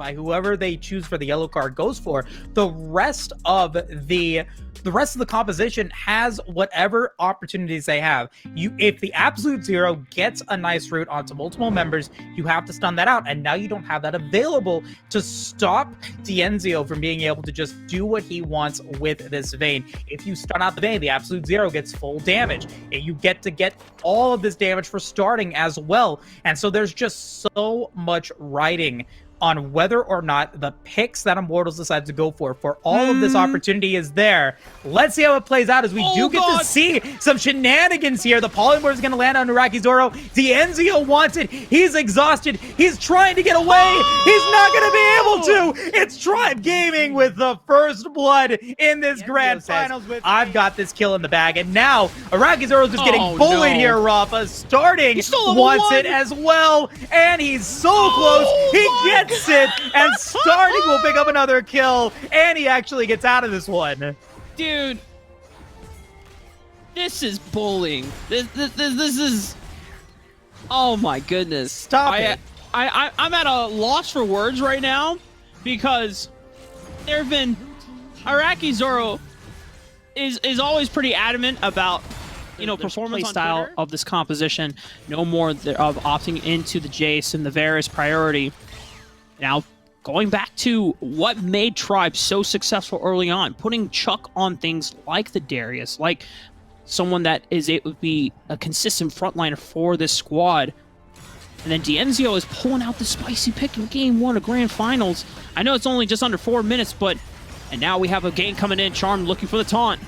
by whoever they choose for the yellow card goes for. The rest of the composition has whatever opportunities they have. If the absolute zero gets a nice route onto multiple members, you have to stun that out, and now you don't have that available to stop Dienzio from being able to just do what he wants with this Vayne. If you stun out the Vayne, the absolute zero gets full damage. You get to get all of this damage for starting as well, and so there's just so much riding on whether or not the picks that Immortals decide to go for all of this opportunity is there. Let's see how it plays out as we do get to see some shenanigans here. The polymorph is going to land on Iraqi Zoro. Dienzio wants it. He's exhausted. He's trying to get away. He's not going to be able to. It's Tribe Gaming with the first blood in this grand finals. I've got this kill in the bag, and now Iraqi Zoro's just getting bullied here, Rafa. Starting wants it as well, and he's so close. He gets it, and Starting will pick up another kill, and he actually gets out of this one. Dude, this is bullying. This is, oh my goodness. Stop it. I'm at a loss for words right now, because there have been, Iraqi Zoro is always pretty adamant about, you know, performance style of this composition. No more of opting into the Jace and the Varus priority. Now, going back to what made Tribe so successful early on, putting Chuck on things like the Darius, like someone that it would be a consistent frontliner for this squad. And then Dienzio is pulling out the spicy pick in Game 1 of Grand Finals. I know it's only just under 4 minutes, and now we have a game coming in. Charm looking for the taunt.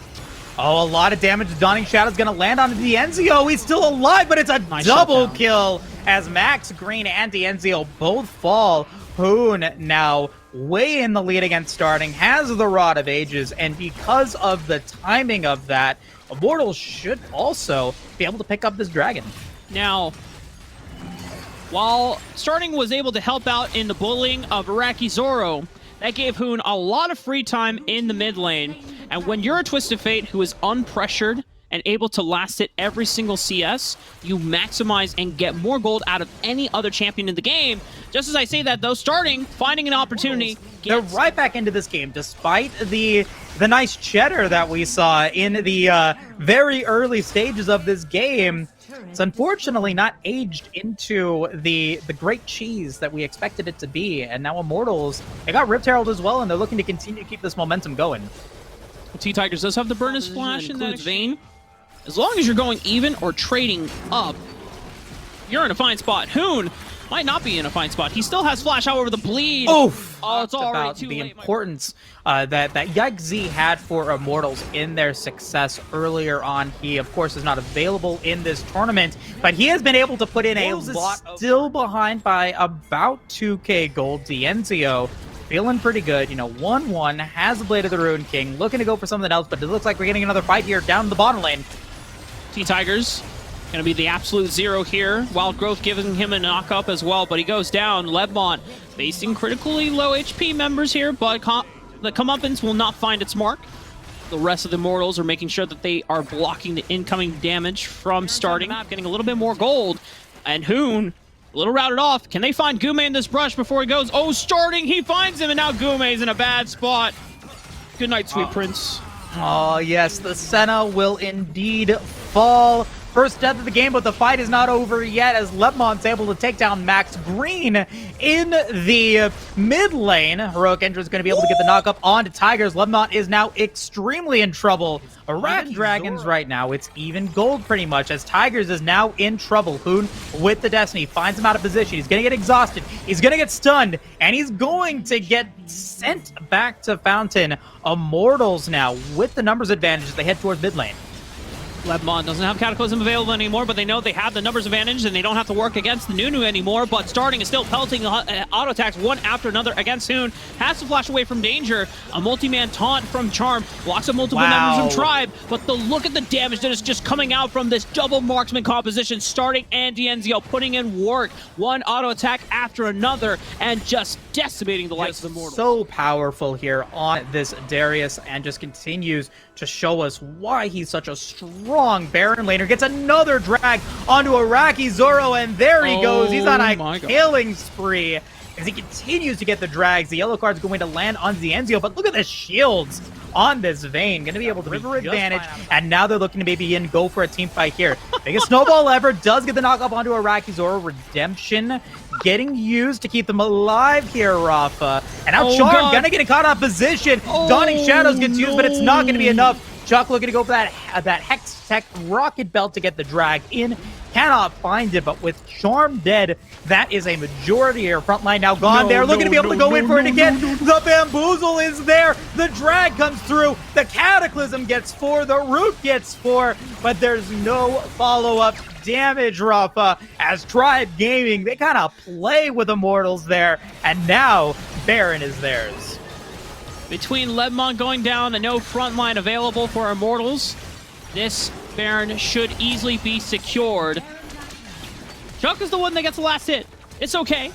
Oh, a lot of damage. Dawning Shadow's going to land on Dienzio. He's still alive, but it's a double kill as Max Green and Dienzio both fall. Hoon now way in the lead against Starting, has the Rod of Ages, and because of the timing of that, Immortals should also be able to pick up this dragon. Now, while Starting was able to help out in the bullying of Iraqi Zoro, that gave Hoon a lot of free time in the mid lane. And when you're a Twisted Fate who is unpressured and able to last it every single CS, you maximize and get more gold out of any other champion in the game. Just as I say that, though, Starting, finding an opportunity. They're right back into this game, despite the nice cheddar that we saw in the very early stages of this game. It's unfortunately not aged into the great cheese that we expected it to be. And now Immortals, they got Rift Herald as well, and they're looking to continue to keep this momentum going. T-Tigers does have the Burn Splash in that Vayne. As long as you're going even or trading up, you're in a fine spot. Hoon might not be in a fine spot. He still has Flash, however, the bleed. Oof! Oh, it's already about too the late. importance that Yagz had for Immortals in their success earlier on. He, of course, is not available in this tournament, but he has been able to put in a lot. Still behind by about 2k gold. Dienzio feeling pretty good. You know, 1-1, has the Blade of the Ruined King, looking to go for something else, but it looks like we're getting another fight here down the bottom lane. T-Tigers gonna be the absolute zero here. Wild Growth giving him a knock-up as well, but he goes down. Lebmont facing critically low HP members here, but the comeuppance will not find its mark. The rest of the Immortals are making sure that they are blocking the incoming damage from Starting. Getting a little bit more gold. And Hoon, a little routed off. Can they find Gume in this brush before he goes? Oh, Starting, he finds him, and now Gume's in a bad spot. Good night, sweet prince. Oh, yes, the Senna will indeed fall. First death of the game, but the fight is not over yet as Lebmont's able to take down Max Green in the mid lane. Heroic Entrance going to be able to get the knock-up onto Tigers. Lebmont is now extremely in trouble. Iraqi Dragons right now, it's even gold pretty much as Tigers is now in trouble. Hoon with the Destiny finds him out of position. He's going to get exhausted. He's going to get stunned, and he's going to get sent back to Fountain. Immortals now with the numbers advantage as they head towards mid lane. Lebmont doesn't have Cataclysm available anymore, but they know they have the numbers advantage and they don't have to work against the Nunu anymore, but Starting is still pelting auto attacks one after another against Hoon. Has to flash away from danger. A multi-man taunt from Charm. Blocks up multiple members from Tribe, but the look at the damage that is just coming out from this double marksman composition. Starting and Dienzio putting in work. One auto attack after another and just decimating the likes of the Immortals. So powerful here on this Darius and just continues to show us why he's such a strong Baron laner. Gets another drag onto Iraqi Zoro, and there he goes. He's on a killing spree. as he continues to get the drags. The yellow card's going to land on Zienzio, but look at the shields on this Vayne. Going to be able to river advantage, and now they're looking to maybe go for a team fight here. Biggest snowball ever, does get the knock up onto Arakizoro. Redemption getting used to keep them alive here, Rafa. And now Charm gonna get caught out of position. Dawning Shadows gets used, but it's not gonna be enough. Chuck looking to go for that Hex Tech Rocket Belt to get the drag in. Cannot find it, but with Charm dead, that is a majority of your front line now gone. They're looking to be able to go in for it again. The Bamboozle is there. The drag comes through. The Cataclysm gets 4. The Root gets 4, but there's no follow-up damage, Rafa, as Tribe Gaming, they kind of play with Immortals there, and now Baron is theirs. Between Lebmon going down and no front line available for Immortals, this Baron should easily be secured. Chuck is the one that gets the last hit. It's okay.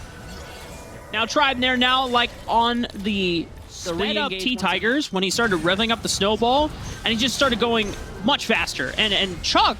Now Tribe, they're now like on the re-up T-Tigers when he started revving up the snowball, and he just started going much faster. And Chuck,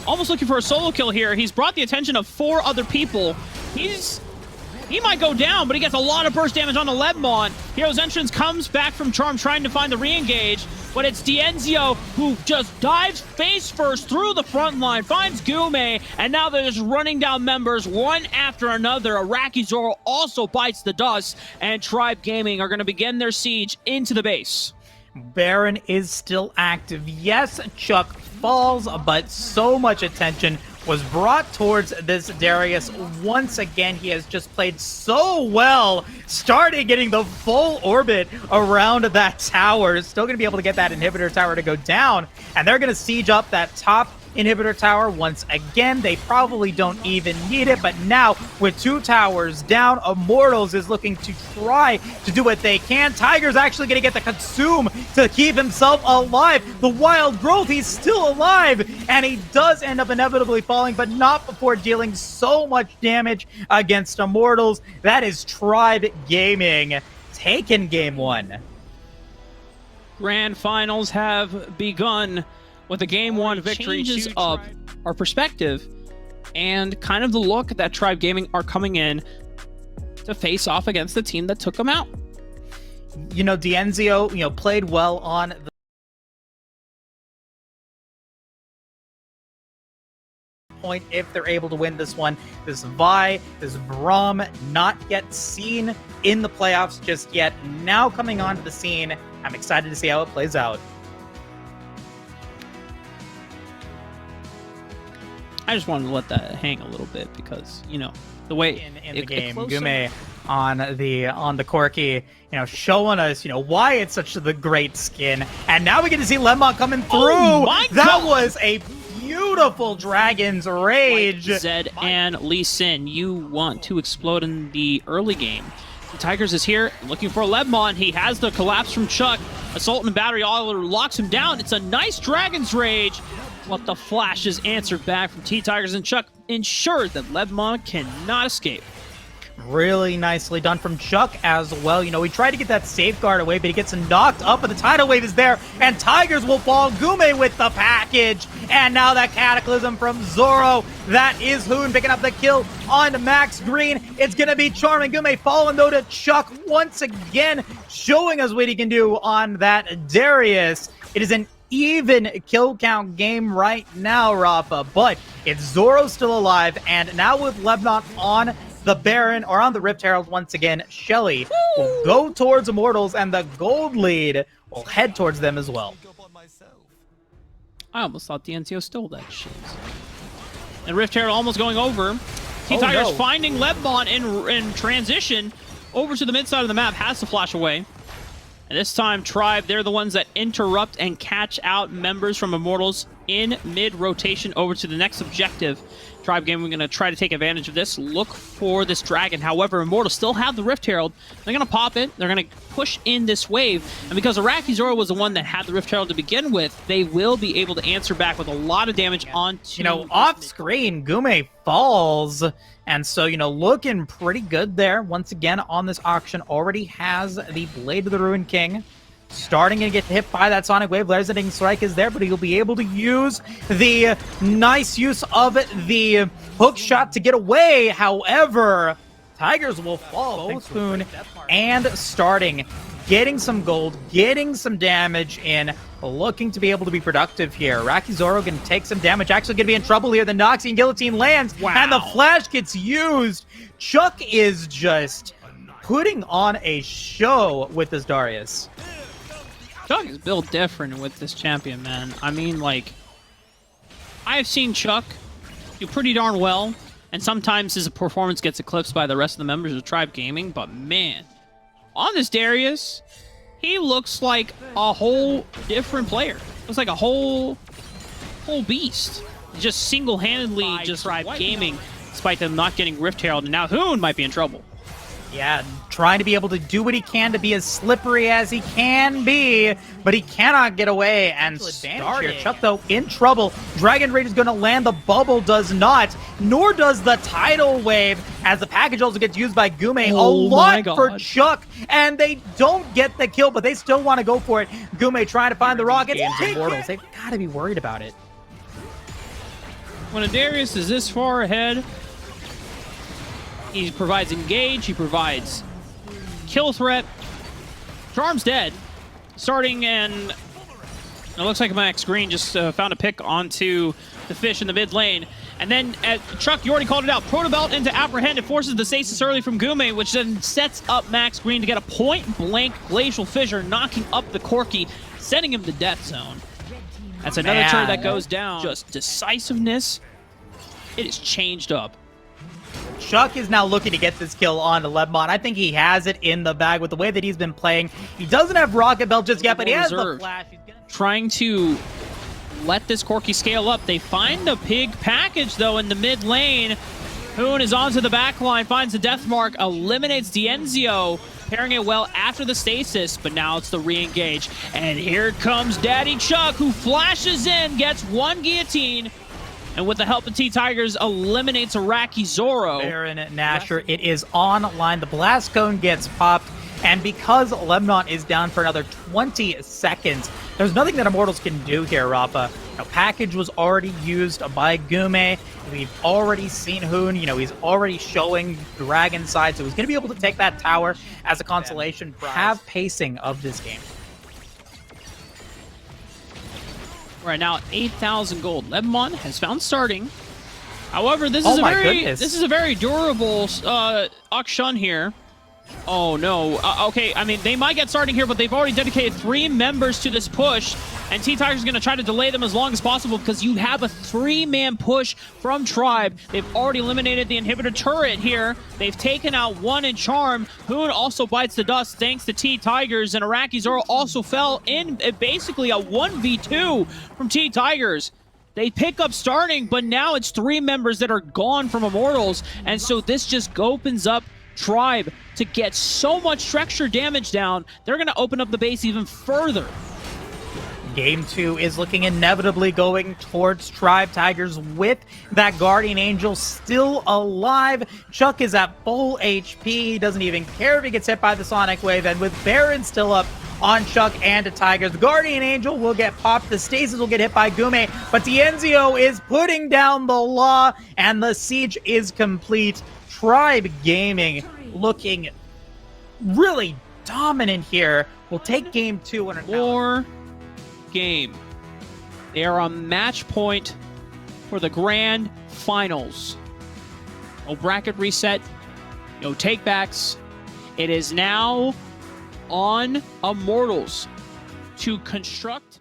almost looking for a solo kill here. He's brought the attention of 4 other people. He might go down, but he gets a lot of burst damage on the Lebmon. Hero's Entrance comes back from Charm trying to find the re-engage, but it's Dienzio who just dives face first through the front line, finds Gume, and now they're just running down members one after another. Arakizoro also bites the dust, and Tribe Gaming are going to begin their siege into the base. Baron is still active. Yes, Chuck falls, but so much attention was brought towards this Darius. Once again, he has just played so well, started getting the full orbit around that tower. Still going to be able to get that inhibitor tower to go down, and they're going to siege up that top inhibitor tower once again. They probably don't even need it, but now with 2 towers down, Immortals is looking to try to do what they can. Tiger's actually going to get the consume to keep himself alive. The wild growth, he's still alive, and he does end up inevitably falling, but not before dealing so much damage against Immortals. That is Tribe Gaming taking game 1. Grand finals have begun with a game 1 victory. Changes up our perspective and kind of the look that Tribe Gaming are coming in to face off against the team that took them out. You know, Dienzio, played well on the point if they're able to win this one. This Vi, this Braum, not yet seen in the playoffs just yet. Now coming onto the scene, I'm excited to see how it plays out. I just wanted to let that hang a little bit because, the way in the game, Gume on the Corki, showing us, why it's such the great skin. And now we get to see Lemon coming through. Oh my God. That was a beautiful Dragon's Rage. Zed and Lee Sin, you want to explode in the early game. The Tigers is here looking for Lebmon. He has the collapse from Chuck. Assault and Battery all locks him down. It's a nice Dragon's Rage. But the flash is answered back from T-Tigers, and Chuck ensures that Lebmon cannot escape. Really nicely done from Chuck as well. We tried to get that safeguard away, but he gets knocked up, but the tidal wave is there, and Tigers will fall. Gume with the package, and now that Cataclysm from Zoro. That is Hoon picking up the kill on Max Green. It's going to be Charm and Gume falling, though, to Chuck once again, showing us what he can do on that Darius. It is an even kill count game right now, Rafa, but it's Zoro still alive, and now with Lebnon on the Baron, or on the Rift Herald once again, Shelly will go towards Immortals, and the gold lead will head towards them as well. I almost thought Dienzio stole that shit. And Rift Herald almost going over. T-Tigers finding Lebnon in transition over to the mid side of the map, has to flash away. And this time, Tribe, they're the ones that interrupt and catch out members from Immortals in mid-rotation over to the next objective. Tribe Gaming, we're going to try to take advantage of this, look for this dragon. However, Immortals still have the Rift Herald. They're going to pop it. They're going to push in this wave. And because Arakizoro was the one that had the Rift Herald to begin with, they will be able to answer back with a lot of damage onto... off-screen, Gume falls. And so, looking pretty good there. Once again, on this auction, already has the Blade of the Ruined King. Starting to get hit by that Sonic Wave. Blazing Strike is there, but he'll be able to use the nice use of the hook shot to get away. However, Tigers will fall. Both Spoon and starting, getting some gold, getting some damage in, looking to be able to be productive here. Rakizoro gonna take some damage, actually gonna be in trouble here. The Noxian Guillotine lands, and the flash gets used. Chuck is just putting on a show with this Darius. Chuck is built different with this champion, man. I mean, like, I've seen Chuck do pretty darn well, and sometimes his performance gets eclipsed by the rest of the members of Tribe Gaming, but man, on this Darius, he looks like a whole different player. Looks like a whole beast. Just single-handedly just Tribe Gaming, despite them not getting Rift Herald, and now Hoon might be in trouble. Yeah, trying to be able to do what he can to be as slippery as he can be, but he cannot get away. And start here. Chuck, though, in trouble. Dragon Rage is going to land. The bubble does not, nor does the tidal wave, as the package also gets used by Gume. A lot for Chuck, and they don't get the kill, but they still want to go for it. Gume trying to find the rockets. Immortals, they've got to be worried about it. When a Darius is this far ahead, he provides engage, he provides kill threat. Charm's dead. Starting, and it looks like Max Green just found a pick onto the fish in the mid lane. And then, Chuck, you already called it out, Protobelt into Apprehend. It forces the stasis early from Gume, which then sets up Max Green to get a point-blank Glacial Fissure, knocking up the Corki, sending him to death zone. That's another turret that goes down. Just decisiveness, it is changed up. Chuck is now looking to get this kill on lolwr. I think he has it in the bag with the way that he's been playing. He doesn't have Rocket Belt just yet, but he has the flash. Trying to let this Corki scale up. They find a pig package, though, in the mid lane. Hoon is onto the back line, finds the death mark, eliminates Dienzio, pairing it well after the stasis, but now it's the re-engage. And here comes Daddy Chuck, who flashes in, gets one guillotine, and with the help of T-Tigers, eliminates Rakizoro. Baron Nashor, it is online. The blast cone gets popped, and because lolwr is down for another 20 seconds, there's nothing that Immortals can do here, Rafa. Package was already used by Gume. We've already seen Hoon. He's already showing Dragon side, so he's going to be able to take that tower as a consolation prize. Have pacing of this game. Right now, 8,000 gold. lolwr has found starting. However, this is a very durable Akshun here. Oh no. Okay, I mean, they might get starting here, but they've already dedicated 3 members to this push, and T-Tigers is going to try to delay them as long as possible because you have a 3-man push from Tribe. They've already eliminated the inhibitor turret here. They've taken out 1 in Charm. Hoon also bites the dust thanks to T-Tigers, and Rakizoro also fell in basically a 1v2 from T-Tigers. They pick up starting, but now it's 3 members that are gone from Immortals, and so this just opens up Tribe to get so much structure damage down. They're going to open up the base even further. Game 2 is looking inevitably going towards Tribe Tigers with that Guardian Angel still alive. Chuck is at full HP. He doesn't even care if he gets hit by the Sonic Wave, and with Baron still up on Chuck and the Tigers, the Guardian Angel will get popped. The Stasis will get hit by Gume, but Dienzio is putting down the law, and the siege is complete. Tribe Gaming looking really dominant here. We'll take game 2 in War game. They are on match point for the grand finals. No bracket reset, no takebacks. It is now on Immortals to construct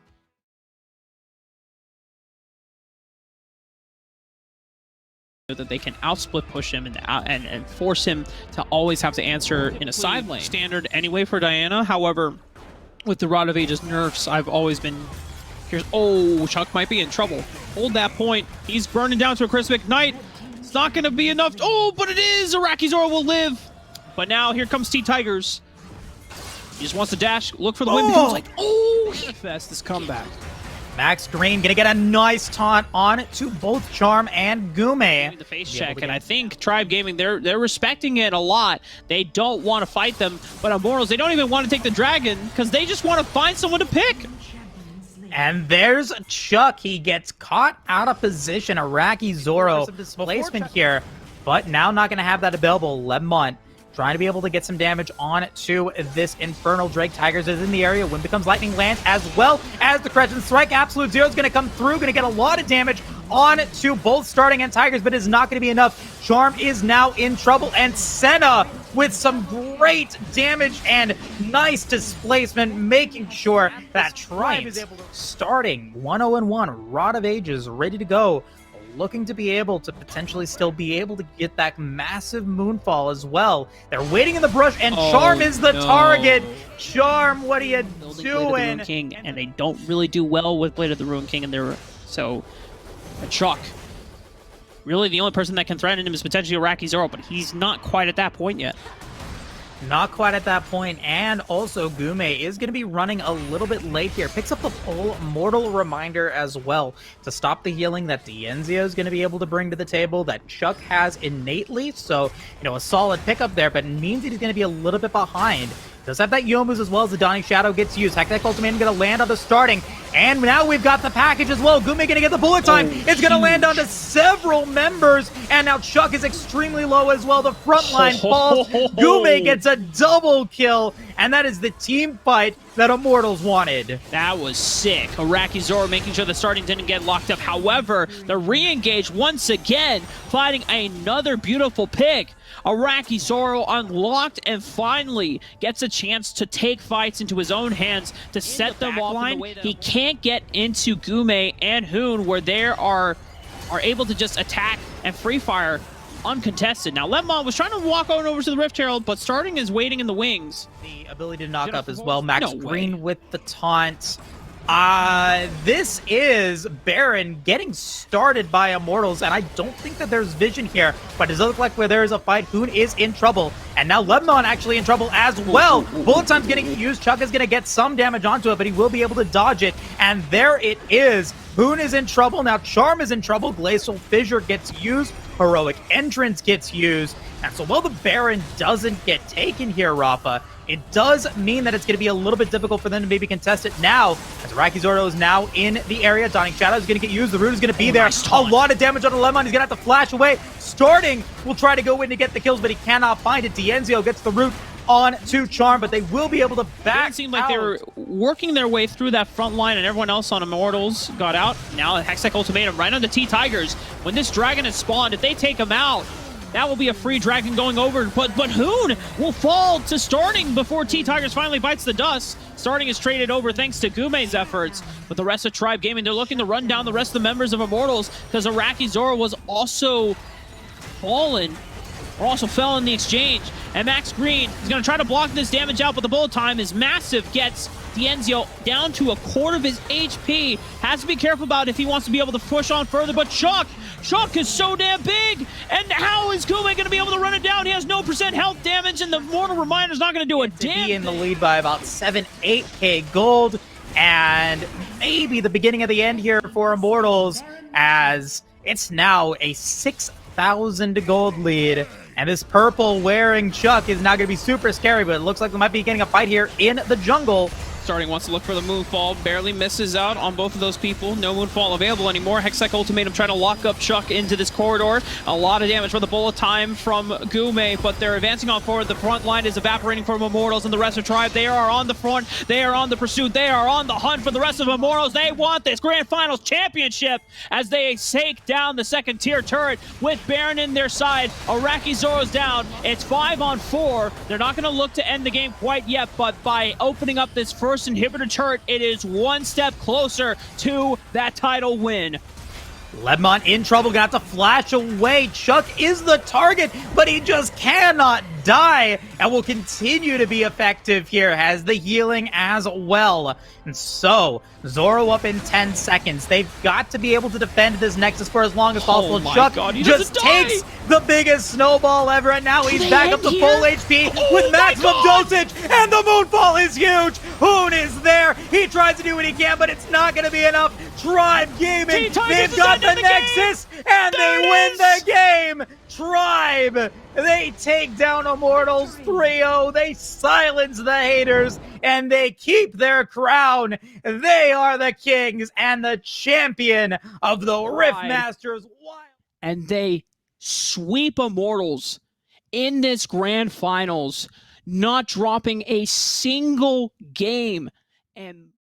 that they can outsplit push him and force him to always have to answer in a side lane. Standard anyway for Diana. However, with the Rod of Ages nerfs, I've always been... Oh, Chuck might be in trouble. Hold that point. He's burning down to a crisp ignite. It's not going to be enough. Oh, but it is! Rakizoro will live. But now here comes T-Tigers. He just wants to dash, look for the win. Becomes like, oh! Fest this comeback. Max Green gonna get a nice taunt on to both Charm and Gume. The face check, and I think Tribe Gaming, they're respecting it a lot. They don't want to fight them, but Immortals, they don't even want to take the dragon because they just want to find someone to pick. And there's Chuck. He gets caught out of position. Rakizoro displacement here but now not going to have that available. Lemont trying to be able to get some damage on to this Infernal Drake. Tigers is in the area. Wind Becomes Lightning lands as well as the Crescent Strike. Absolute Zero is going to come through, going to get a lot of damage on to both Starting and Tigers, but it's not going to be enough. Charm is now in trouble, and Senna with some great damage and nice displacement, making sure that Tribe is able to... Starting 1-0-1, Rod of Ages ready to go, looking to be able to potentially still be able to get that massive Moonfall as well. They're waiting in the brush, and Charm is the target. Charm, what are you doing? Blade of the Ruin King, and they don't really do well with Blade of the Ruin King, and they're so Chuck. Really, the only person that can threaten him is potentially Iraqi Zoro, but he's not quite at that point yet. Not quite at that point, and also Gume is going to be running a little bit late here. Picks up the full Mortal Reminder as well to stop the healing that Dienzio is going to be able to bring to the table, that Chuck has innately. So, you know, a solid pickup there, but it means that he's going to be a little bit behind. Does have that Yomu's as well as the Dawning Shadow gets used. Hectic Ultimatum going to land on the Starting. And now we've got the package as well. Gume going to get the bullet time. It's going to land onto several members. And now Chuck is extremely low as well. The front line falls. Gume gets a double kill. And that is the team fight that Immortals wanted. That was sick. Iraqi Zoro making sure the Starting didn't get locked up. However, the re-engage once again, finding another beautiful pick. Iraqi Zoro unlocked and finally gets a chance to take fights into his own hands to set them offline. He can't get into Gume and Hoon where they are able to just attack and free fire uncontested. Now, Lemon was trying to walk on over to the Rift Herald, but Starting is waiting in the wings. The ability to knock up as well. Max Green way. with the taunt. This is Baron getting started by Immortals, and I don't think that there's vision here, but it does look like where there is a fight, Hoon is in trouble, and now Lemon actually in trouble as well. Bullet time's getting used. Chuck is going to get some damage onto it, but he will be able to dodge it, and there it is. Hoon is in trouble. Now Charm is in trouble. Glacial Fissure gets used. Heroic Entrance gets used. And so while the Baron doesn't get taken here, Rafa, it does mean that it's going to be a little bit difficult for them to maybe contest it now, as Iraqi Zoro is now in the area. Dawning Shadow is going to get used. The root is going to be there. Nice a lot of damage on the Lemon. He's going to have to flash away. Starting will try to go in to get the kills, but he cannot find it. Dienzio gets the root on to Charm, but they will be able to back It seemed like they were working their way through that front line, and everyone else on Immortals got out. Now a Hextech Ultimatum right on the T-Tigers. When this dragon is spawned, if they take him out, that will be a free dragon going over, but Hoon will fall to Starting before T-Tigers finally bites the dust. Starting is traded over thanks to Gume's efforts, but the rest of Tribe Gaming, they're looking to run down the rest of the members of Immortals, because Iraqi Zoro was also fallen, or also fell in the exchange. And Max Green is going to try to block this damage out, but the bullet time is massive, gets Dienzio down to a quarter of his HP. Has to be careful about if he wants to be able to push on further, but Chuck is so damn big, and how is Gume going to be able to run it down? He has no % health damage, and the Mortal Reminder is not going to do a damn thing. In the lead by about 8K gold, and maybe the beginning of the end here for Immortals, as it's now a 6,000 gold lead. And this purple wearing Chuck is now going to be super scary, but it looks like we might be getting a fight here in the jungle. Starting wants to look for the Moonfall, barely misses out on both of those people. No Moonfall available anymore. Hextech Ultimatum trying to lock up Chuck into this corridor. A lot of damage for the bullet time from Gume, but they're advancing on forward. The front line is evaporating from Immortals and the rest of Tribe. They are on the front. They are on the pursuit. They are on the hunt for the rest of Immortals. They want this Grand Finals championship as they take down the second tier turret with Baron in their side. Iraqi Zoro's down. It's 5-on-4. They're not going to look to end the game quite yet, but by opening up this first inhibitor turret, it is one step closer to that title win. Lemon in trouble, gonna have to flash away. Chuck is the target, but he just cannot die and will continue to be effective here, has the healing as well. And so, Zoro up in 10 seconds. They've got to be able to defend this Nexus for as long as possible. Chuck just takes the biggest snowball ever, and now he's back up to full HP with maximum dosage, and the Moonfall is huge. Hoon is there. He tries to do what he can, but it's not going to be enough. Tribe Gaming, they've got the Nexus, and they win the game. Tribe, they take down Immortals 3-0. They silence the haters, and they keep their crown. They are the kings and the champion of the Rift Masters. And they sweep Immortals in this grand finals, not dropping a single game. And